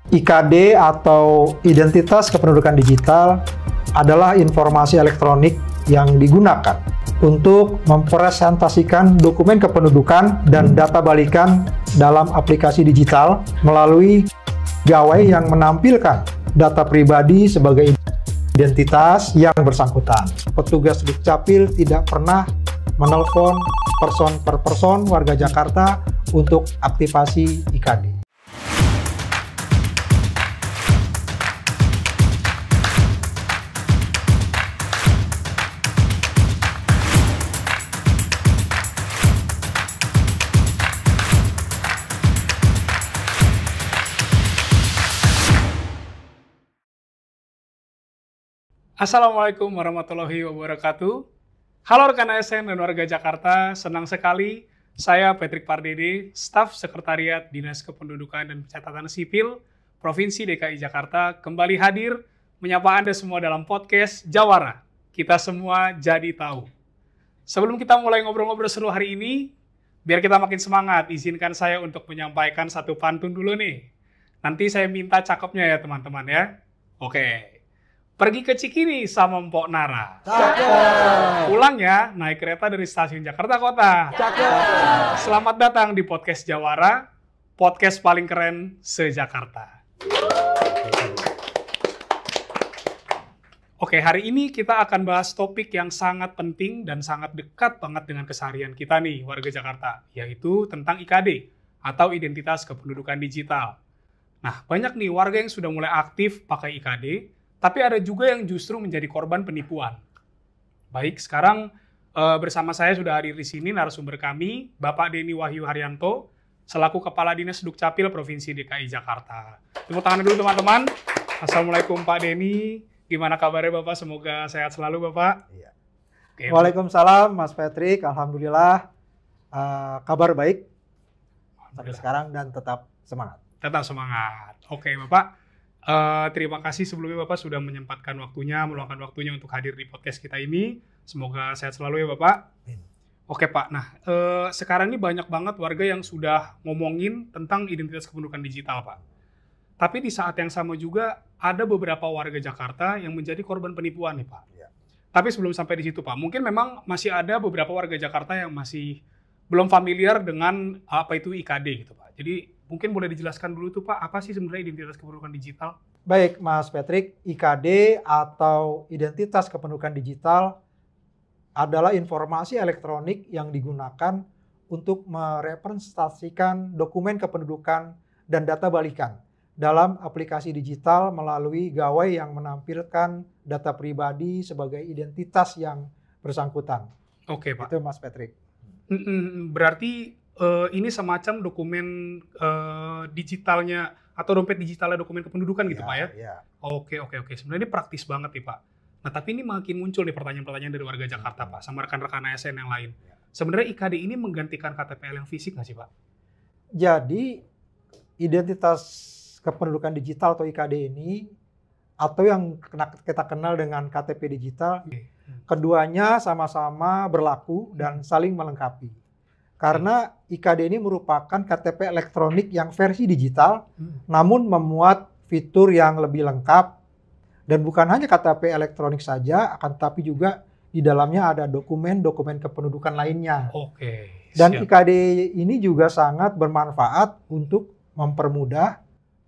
IKD atau Identitas Kependudukan Digital adalah informasi elektronik yang digunakan untuk mempresentasikan dokumen kependudukan dan data balikan dalam aplikasi digital melalui gawai yang menampilkan data pribadi sebagai identitas yang bersangkutan. Petugas Dukcapil tidak pernah menelpon person per person warga Jakarta untuk aktivasi IKD. Assalamualaikum warahmatullahi wabarakatuh. Halo rekan ASN dan warga Jakarta, senang sekali saya Patrick Pardede, staf Sekretariat Dinas Kependudukan dan Pencatatan Sipil Provinsi DKI Jakarta kembali hadir menyapa Anda semua dalam podcast Jawara. Kita semua jadi tahu. Sebelum kita mulai ngobrol-ngobrol seru hari ini, biar kita makin semangat, izinkan saya untuk menyampaikan satu pantun dulu nih. Nanti saya minta cakepnya ya teman-teman ya. Oke. Pergi ke Cikini sama Mpok Nara. Cakep. Pulang ya, naik kereta dari stasiun Jakarta Kota. Cakep. Selamat datang di podcast Jawara, podcast paling keren se-Jakarta. Oke, hari ini kita akan bahas topik yang sangat penting dan sangat dekat banget dengan keseharian kita nih, warga Jakarta, yaitu tentang IKD atau Identitas Kependudukan Digital. Nah, banyak nih warga yang sudah mulai aktif pakai IKD, tapi ada juga yang justru menjadi korban penipuan. Baik, sekarang bersama saya sudah hadir di sini narasumber kami, Bapak Denny Wahyu Haryanto, selaku Kepala Dinas Dukcapil Provinsi DKI Jakarta. Tepuk tangan dulu teman-teman. Assalamualaikum Pak Denny, gimana kabarnya Bapak? Semoga sehat selalu Bapak. Iya. Oke, Waalaikumsalam Mas Patrick, Alhamdulillah kabar baik sampai sekarang dan tetap semangat. tetap semangat. Oke Bapak. Terima kasih sebelumnya Bapak sudah menyempatkan waktunya, meluangkan waktunya untuk hadir di podcast kita ini. Semoga sehat selalu ya Bapak. Oke Pak, nah sekarang ini banyak banget warga yang sudah ngomongin tentang identitas kependudukan digital Pak. Tapi di saat yang sama juga ada beberapa warga Jakarta yang menjadi korban penipuan nih Pak. Ya. Tapi sebelum sampai di situ Pak, mungkin memang masih ada beberapa warga Jakarta yang masih belum familiar dengan apa itu IKD gitu Pak. Jadi mungkin boleh dijelaskan dulu tuh Pak, apa sih sebenarnya identitas kependudukan digital? Baik Mas Patrick, IKD atau Identitas Kependudukan Digital adalah informasi elektronik yang digunakan untuk merepresentasikan dokumen kependudukan dan data balikan dalam aplikasi digital melalui gawai yang menampilkan data pribadi sebagai identitas yang bersangkutan. Oke Pak. Itu Mas Patrick. Berarti ini semacam dokumen digitalnya atau dompet digitalnya dokumen kependudukan gitu Pak ya? Iya. Oke. Sebenarnya ini praktis banget nih Pak. Nah tapi ini makin muncul nih pertanyaan-pertanyaan dari warga Jakarta Pak, sama rekan-rekan ASN yang lain. Ya. Sebenarnya IKD ini menggantikan KTP yang fisik nggak sih Pak? Jadi Identitas Kependudukan Digital atau IKD ini atau yang kita kenal dengan KTP digital, keduanya sama-sama berlaku dan saling melengkapi. Karena IKD ini merupakan KTP elektronik yang versi digital, namun memuat fitur yang lebih lengkap. Dan bukan hanya KTP elektronik saja, akan tetapi juga di dalamnya ada dokumen-dokumen kependudukan lainnya. Oke. Dan siap. IKD ini juga sangat bermanfaat untuk mempermudah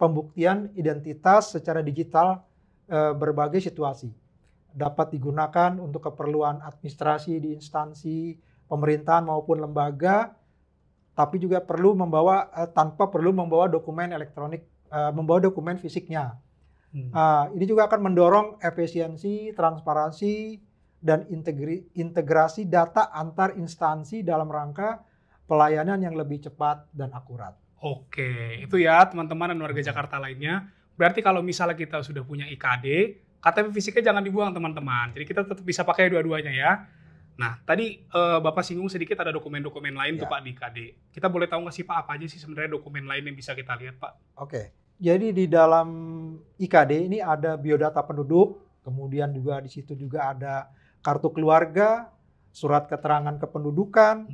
pembuktian identitas secara digital berbagai situasi. Dapat digunakan untuk keperluan administrasi di instansi pemerintahan maupun lembaga, tapi juga tanpa perlu membawa dokumen elektronik, membawa dokumen fisiknya. Ini juga akan mendorong efisiensi, transparansi, dan integrasi data antar instansi dalam rangka pelayanan yang lebih cepat dan akurat. Oke, itu ya teman-teman dan warga Jakarta lainnya. Berarti kalau misalnya kita sudah punya IKD, KTP fisiknya jangan dibuang teman-teman. Jadi kita tetap bisa pakai dua-duanya ya. Nah, tadi Bapak singgung sedikit ada dokumen-dokumen lain tuh Pak di IKD. Kita boleh tahu nggak sih Pak apa aja sih sebenarnya dokumen lain yang bisa kita lihat Pak? Oke, jadi di dalam IKD ini ada biodata penduduk, kemudian juga di situ juga ada kartu keluarga, surat keterangan kependudukan,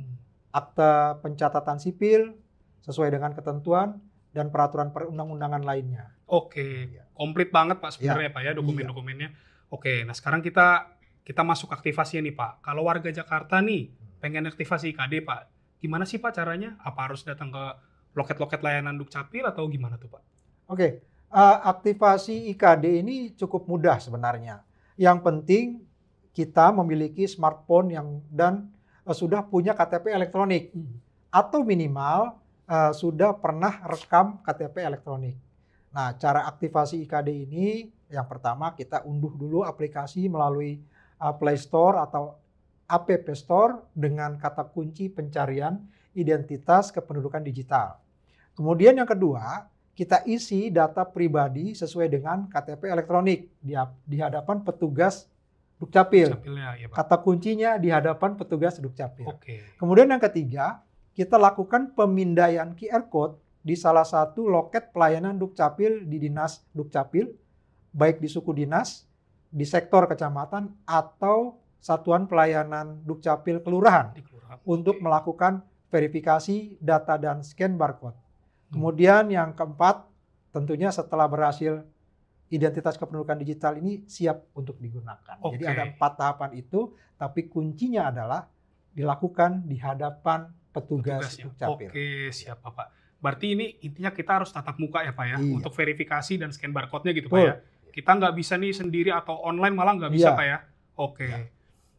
akta pencatatan sipil sesuai dengan ketentuan, dan peraturan perundang-undangan lainnya. Oke, Ya. komplit banget Pak sebenarnya Ya. Pak ya dokumen-dokumennya. Oke, nah sekarang kita masuk aktivasinya nih Pak. Kalau warga Jakarta nih pengen aktivasi IKD Pak, gimana sih Pak caranya? Apa harus datang ke loket-loket layanan Dukcapil atau gimana tuh Pak? Oke, aktivasi IKD ini cukup mudah sebenarnya. Yang penting kita memiliki smartphone dan sudah punya KTP elektronik atau minimal sudah pernah rekam KTP elektronik. Nah, cara aktivasi IKD ini yang pertama kita unduh dulu aplikasi melalui Play Store atau App Store dengan kata kunci pencarian identitas kependudukan digital. Kemudian yang kedua, kita isi data pribadi sesuai dengan KTP elektronik di hadapan petugas Dukcapil. Dukcapilnya, ya Pak. Kata kuncinya di hadapan petugas Dukcapil. Oke. Kemudian yang ketiga, kita lakukan pemindaian QR Code di salah satu loket pelayanan Dukcapil di Dinas Dukcapil, baik di suku dinas, di sektor kecamatan, atau satuan pelayanan Dukcapil kelurahan Di kelurahan. untuk Oke. melakukan verifikasi data dan scan barcode. Kemudian yang keempat, tentunya setelah berhasil identitas kependudukan digital ini siap untuk digunakan. Jadi Oke. ada 4 tahapan itu, tapi kuncinya adalah dilakukan di hadapan petugas Tugasnya. Dukcapil. Oke, siap Pak. Berarti ini intinya kita harus tatap muka ya Pak ya, Iya. untuk verifikasi dan scan barcode-nya gitu Pak Betul. ya. Kita nggak bisa nih sendiri atau online malah nggak bisa Iya. Pak ya. Oke. Iya.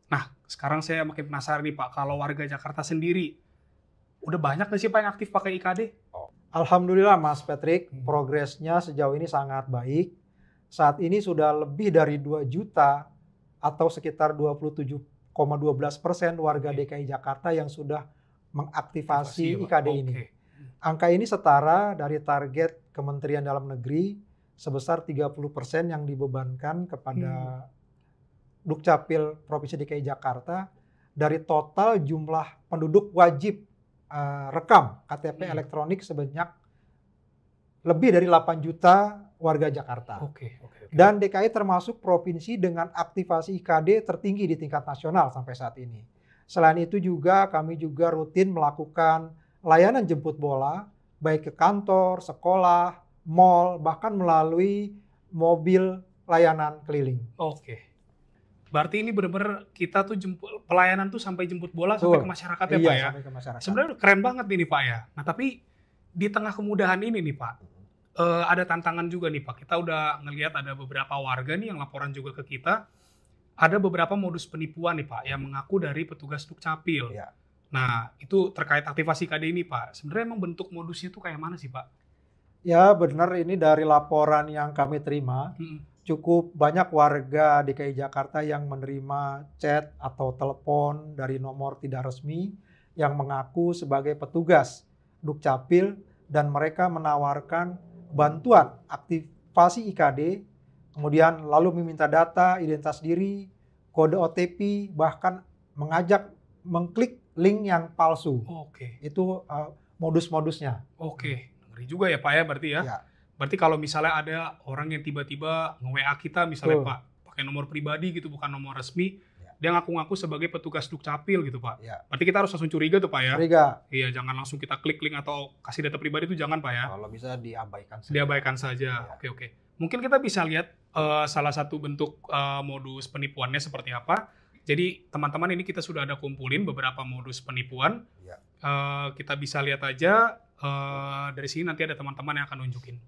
Nah, sekarang saya makin penasaran nih Pak, kalau warga Jakarta sendiri, udah banyak nggak sih Pak yang aktif pakai IKD? Alhamdulillah Mas Patrick, progresnya sejauh ini sangat baik. Saat ini sudah lebih dari 2 juta atau sekitar 27,12% warga Oke. DKI Jakarta yang sudah mengaktifasi Aktivasi, IKD Pak. ini. Oke. Angka ini setara dari target Kementerian Dalam Negeri sebesar 30% yang dibebankan kepada Dukcapil Provinsi DKI Jakarta dari total jumlah penduduk wajib rekam KTP elektronik sebanyak lebih dari 8 juta warga Jakarta. Oke. Dan DKI termasuk provinsi dengan aktivasi IKD tertinggi di tingkat nasional sampai saat ini. Selain itu juga kami juga rutin melakukan layanan jemput bola baik ke kantor, sekolah, mal, bahkan melalui mobil layanan keliling. Oke. Berarti ini benar-benar kita tuh pelayanan tuh sampai jemput bola sampai ke masyarakat ya Pak ya. Sampai ke masyarakat. Sebenarnya keren banget nih Pak ya. Nah tapi di tengah kemudahan ini nih Pak, ada tantangan juga nih Pak. Kita udah ngelihat ada beberapa warga nih yang laporan juga ke kita. Ada beberapa modus penipuan nih Pak yang mengaku dari petugas Dukcapil. Ya. Nah itu terkait aktivasi KD ini Pak. Sebenarnya emang bentuk modusnya tuh kayak mana sih Pak? Ya benar, ini dari laporan yang kami terima. Cukup banyak warga DKI Jakarta yang menerima chat atau telepon dari nomor tidak resmi yang mengaku sebagai petugas Dukcapil dan mereka menawarkan bantuan aktivasi IKD, kemudian lalu meminta data, identitas diri, kode OTP, bahkan mengajak mengklik link yang palsu. Oke. Itu modus-modusnya. Oke. Ngeri juga ya Pak ya berarti ya. Ya. Berarti kalau misalnya ada orang yang tiba-tiba nge-WA kita misalnya Betul. Pak, pakai nomor pribadi gitu bukan nomor resmi, Ya. dia ngaku-ngaku sebagai petugas Dukcapil gitu Pak. Ya. Berarti kita harus langsung curiga tuh Pak ya. Curiga. Iya, jangan langsung kita klik link atau kasih data pribadi itu jangan Pak ya. Kalau bisa diabaikan saja. Diabaikan saja. Ya. Oke. Mungkin kita bisa lihat salah satu bentuk modus penipuannya seperti apa. Jadi teman-teman ini kita sudah ada kumpulin beberapa modus penipuan. Ya. Kita bisa lihat aja dari sini nanti ada teman-teman yang akan nunjukin.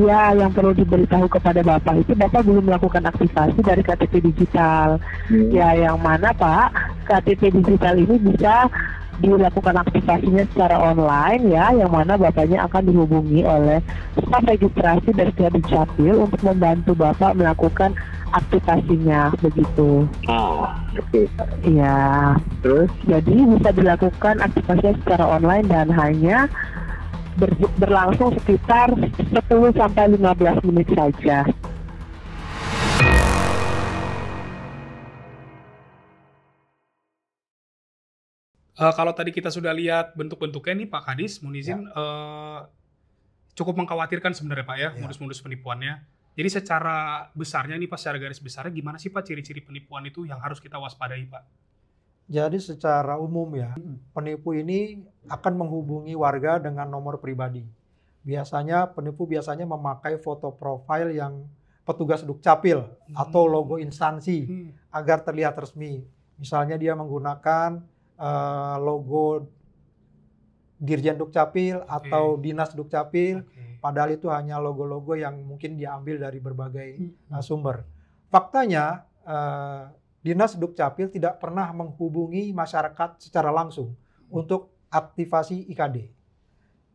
ya, yang perlu diberitahu kepada Bapak itu Bapak belum melakukan aktivasi dari KTP digital. Ya, yang mana Pak, KTP digital ini bisa dilakukan aktivasinya secara online ya, yang mana Bapaknya akan dihubungi oleh staf registrasi dari pihak Dukcapil untuk membantu Bapak melakukan aktivasinya begitu. Oke. Ya, Terus? jadi bisa dilakukan aktivasinya secara online dan hanya berlangsung sekitar 10-15 menit saja. Kalau tadi kita sudah lihat bentuk-bentuknya nih Pak Kadis, mohon izin, cukup mengkhawatirkan sebenarnya Pak ya, modus-modus penipuannya. Jadi secara besarnya nih Pak, secara garis besarnya gimana sih Pak ciri-ciri penipuan itu yang harus kita waspadai Pak? Jadi secara umum ya, penipu ini akan menghubungi warga dengan nomor pribadi. Biasanya penipu memakai foto profil yang petugas Dukcapil atau logo instansi agar terlihat resmi. Misalnya dia menggunakan logo Dirjen Dukcapil atau Dinas Dukcapil, padahal itu hanya logo-logo yang mungkin diambil dari berbagai sumber. Faktanya Dinas Dukcapil tidak pernah menghubungi masyarakat secara langsung untuk aktivasi IKD.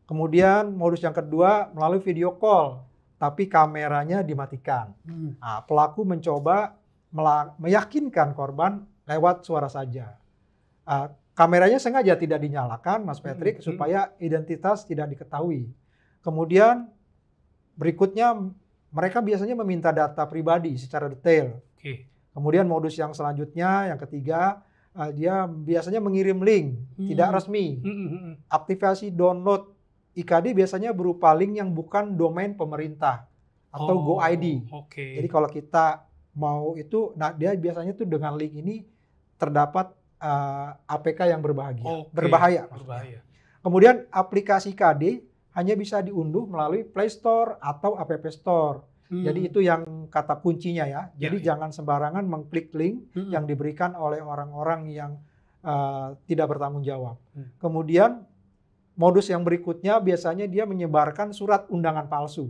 Kemudian modus yang kedua melalui video call, tapi kameranya dimatikan. Nah, pelaku mencoba meyakinkan korban lewat suara saja. Kameranya sengaja tidak dinyalakan, Mas Patrick, supaya identitas tidak diketahui. Kemudian berikutnya mereka biasanya meminta data pribadi secara detail. Kemudian modus yang selanjutnya, yang ketiga, dia biasanya mengirim link tidak resmi. Aktivasi download IKD biasanya berupa link yang bukan domain pemerintah atau GoID. Jadi kalau kita mau itu, nah dia biasanya tuh dengan link ini terdapat APK yang berbahaya. Kemudian aplikasi KD hanya bisa diunduh melalui Play Store atau App Store. Jadi itu yang kata kuncinya ya. Jadi jangan sembarangan mengklik link yang diberikan oleh orang-orang yang tidak bertanggung jawab. Kemudian modus yang berikutnya biasanya dia menyebarkan surat undangan palsu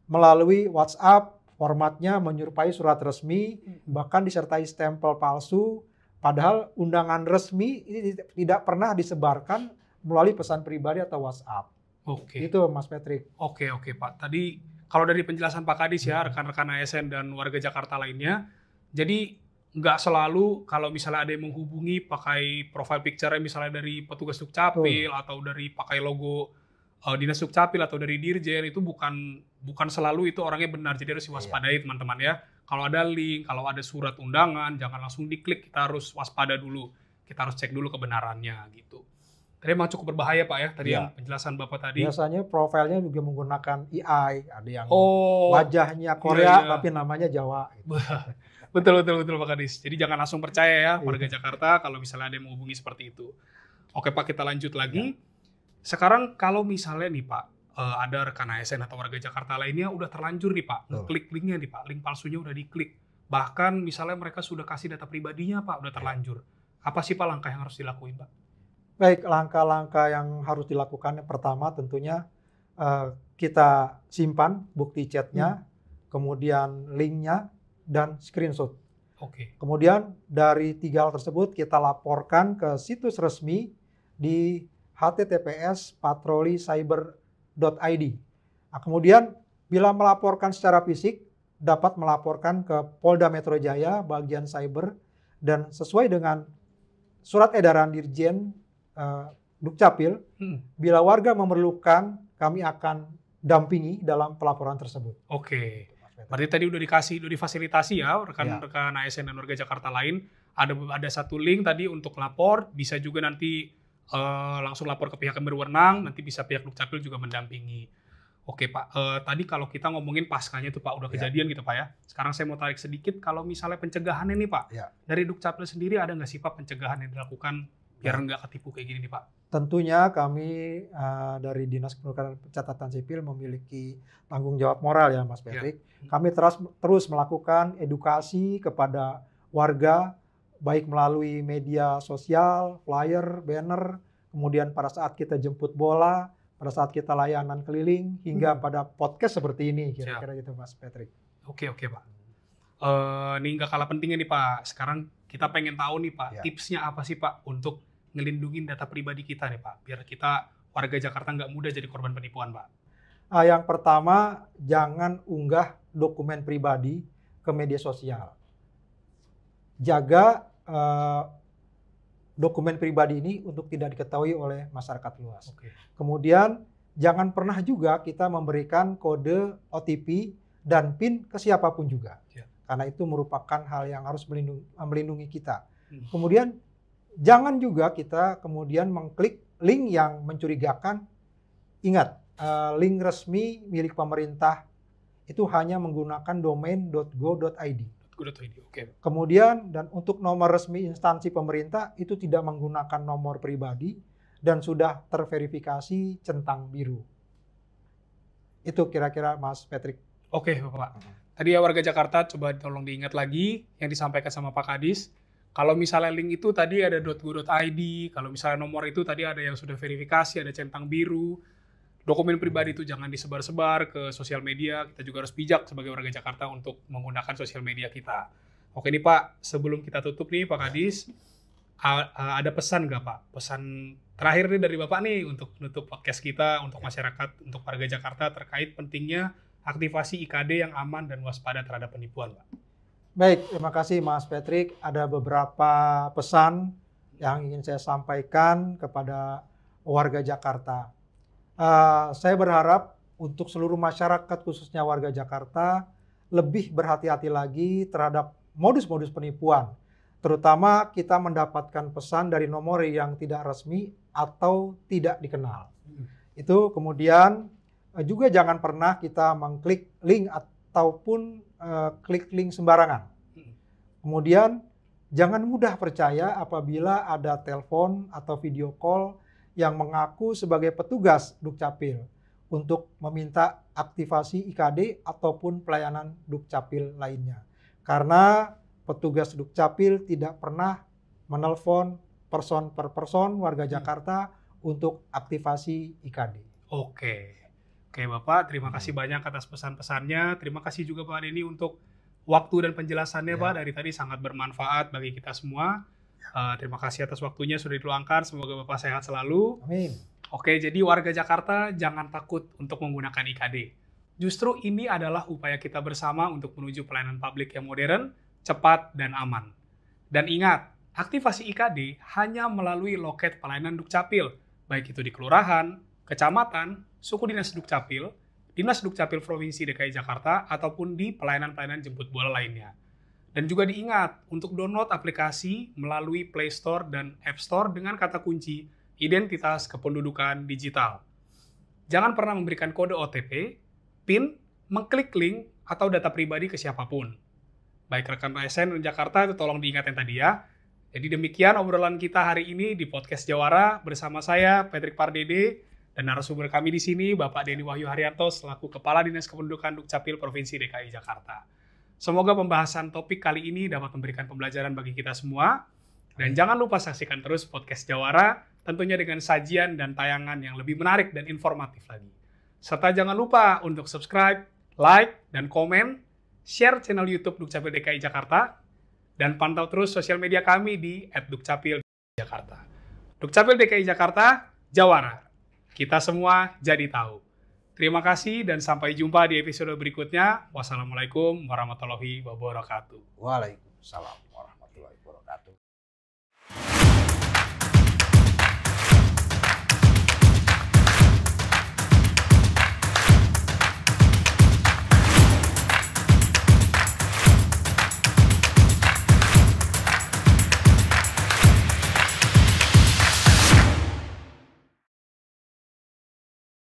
melalui WhatsApp. Formatnya menyerupai surat resmi, bahkan disertai stempel palsu. Padahal undangan resmi ini tidak pernah disebarkan melalui pesan pribadi atau WhatsApp. Itu Mas Patrick. Oke Pak. Tadi kalau dari penjelasan Pak Kadis ya, rekan-rekan ASN dan warga Jakarta lainnya, jadi nggak selalu kalau misalnya ada yang menghubungi pakai profile picture-nya misalnya dari petugas Dukcapil atau dari pakai logo Dinas Dukcapil atau dari Dirjen, itu bukan selalu itu orangnya benar. Jadi harus diwaspadai teman-teman ya. Kalau ada link, kalau ada surat undangan, jangan langsung diklik, kita harus waspada dulu. Kita harus cek dulu kebenarannya gitu. Tadi memang cukup berbahaya Pak ya, tadi yang penjelasan Bapak tadi. Biasanya profilnya juga menggunakan AI, ada yang wajahnya Korea tapi namanya Jawa. Gitu. Betul Pak Kadis. Jadi jangan langsung percaya ya warga Jakarta kalau misalnya ada yang menghubungi seperti itu. Oke Pak, kita lanjut lagi. Sekarang kalau misalnya nih Pak, ada rekan ASN atau warga Jakarta lainnya udah terlanjur nih Pak, klik linknya nih Pak, link palsunya udah diklik. Bahkan misalnya mereka sudah kasih data pribadinya Pak, udah terlanjur. Apa sih Pak langkah yang harus dilakuin Pak? Baik, langkah-langkah yang harus dilakukan pertama tentunya kita simpan bukti chatnya, kemudian linknya, dan screenshot. Kemudian dari 3 hal tersebut kita laporkan ke situs resmi di https://patrolicyber.id. Nah, kemudian bila melaporkan secara fisik dapat melaporkan ke Polda Metro Jaya bagian cyber, dan sesuai dengan surat edaran Dirjen Dukcapil, bila warga memerlukan kami akan dampingi dalam pelaporan tersebut. Berarti tadi udah difasilitasi ya rekan-rekan ASN dan warga Jakarta lain, ada satu link tadi untuk lapor, bisa juga nanti langsung lapor ke pihak yang berwenang, nanti bisa pihak Dukcapil juga mendampingi. Oke Pak, tadi kalau kita ngomongin paskanya itu Pak, udah kejadian gitu Pak ya. Sekarang saya mau tarik sedikit, kalau misalnya pencegahannya nih Pak, dari Dukcapil sendiri ada nggak sih Pak pencegahan yang dilakukan biar nggak ketipu kayak gini nih Pak? Tentunya kami dari Dinas Kependudukan dan Pencatatan Sipil memiliki tanggung jawab moral ya Mas Patrick. Kami terus melakukan edukasi kepada warga, baik melalui media sosial, flyer, banner, kemudian pada saat kita jemput bola, pada saat kita layanan keliling hingga pada podcast seperti ini, kira-kira gitu Mas Patrick. Oke Pak. Ini nggak kalah pentingnya nih Pak. Sekarang kita pengen tahu nih Pak, tipsnya apa sih Pak untuk ngelindungin data pribadi kita nih Pak, biar kita warga Jakarta nggak mudah jadi korban penipuan Pak. Yang pertama, jangan unggah dokumen pribadi ke media sosial. Jaga dokumen pribadi ini untuk tidak diketahui oleh masyarakat luas. Kemudian, jangan pernah juga kita memberikan kode OTP dan PIN ke siapapun juga. Karena itu merupakan hal yang harus melindungi kita. Kemudian, jangan juga kita kemudian mengklik link yang mencurigakan. Ingat, link resmi milik pemerintah itu hanya menggunakan domain .go.id. Kemudian, dan untuk nomor resmi instansi pemerintah itu tidak menggunakan nomor pribadi dan sudah terverifikasi centang biru. Itu kira-kira Mas Patrick. Oke Bapak. Tadi ya warga Jakarta coba tolong diingat lagi yang disampaikan sama Pak Kadis. Kalau misalnya link itu tadi ada .go.id, kalau misalnya nomor itu tadi ada yang sudah verifikasi, ada centang biru. Dokumen pribadi itu jangan disebar-sebar ke sosial media. Kita juga harus bijak sebagai warga Jakarta untuk menggunakan sosial media kita. Oke nih Pak, sebelum kita tutup nih Pak Kadis, ada pesan nggak Pak? Pesan terakhir nih dari Bapak nih untuk menutup podcast kita, untuk masyarakat, untuk warga Jakarta terkait pentingnya aktivasi IKD yang aman dan waspada terhadap penipuan Pak. Baik, terima kasih Mas Patrick. Ada beberapa pesan yang ingin saya sampaikan kepada warga Jakarta. Saya berharap untuk seluruh masyarakat khususnya warga Jakarta lebih berhati-hati lagi terhadap modus-modus penipuan. Terutama kita mendapatkan pesan dari nomor yang tidak resmi atau tidak dikenal. Itu kemudian juga jangan pernah kita mengklik link ataupun klik link sembarangan. Kemudian jangan mudah percaya apabila ada telepon atau video call yang mengaku sebagai petugas Dukcapil untuk meminta aktivasi IKD ataupun pelayanan Dukcapil lainnya. Karena petugas Dukcapil tidak pernah menelpon person per person warga Jakarta untuk aktivasi IKD. Oke Bapak, terima kasih banyak atas pesan-pesannya. Terima kasih juga Pak Denny untuk waktu dan penjelasannya Pak, dari tadi sangat bermanfaat bagi kita semua. Terima kasih atas waktunya sudah diluangkan. Semoga Bapak sehat selalu. Amin. Oke, jadi warga Jakarta jangan takut untuk menggunakan IKD. Justru ini adalah upaya kita bersama untuk menuju pelayanan publik yang modern, cepat, dan aman. Dan ingat, aktivasi IKD hanya melalui loket pelayanan Dukcapil, baik itu di kelurahan, kecamatan, suku dinas Dukcapil, Dinas Dukcapil Provinsi DKI Jakarta, ataupun di pelayanan-pelayanan jemput bola lainnya. Dan juga diingat untuk download aplikasi melalui Play Store dan App Store dengan kata kunci identitas kependudukan digital. Jangan pernah memberikan kode OTP, PIN, mengklik link, atau data pribadi ke siapapun. Baik rekan ASN dan Jakarta itu tolong diingat yang tadi ya. Jadi demikian obrolan kita hari ini di podcast Jawara bersama saya Patrick Pardede dan narasumber kami di sini Bapak Denny Wahyu Haryanto selaku Kepala Dinas Kependudukan Dukcapil Provinsi DKI Jakarta. Semoga pembahasan topik kali ini dapat memberikan pembelajaran bagi kita semua. Dan jangan lupa saksikan terus podcast Jawara, tentunya dengan sajian dan tayangan yang lebih menarik dan informatif lagi. Serta jangan lupa untuk subscribe, like, dan komen, share channel YouTube Dukcapil DKI Jakarta, dan pantau terus sosial media kami di @dukcapil_jakarta. Dukcapil DKI Jakarta, Jawara. Kita semua jadi tahu. Terima kasih dan sampai jumpa di episode berikutnya. Wassalamualaikum warahmatullahi wabarakatuh. Waalaikumsalam warahmatullahi wabarakatuh.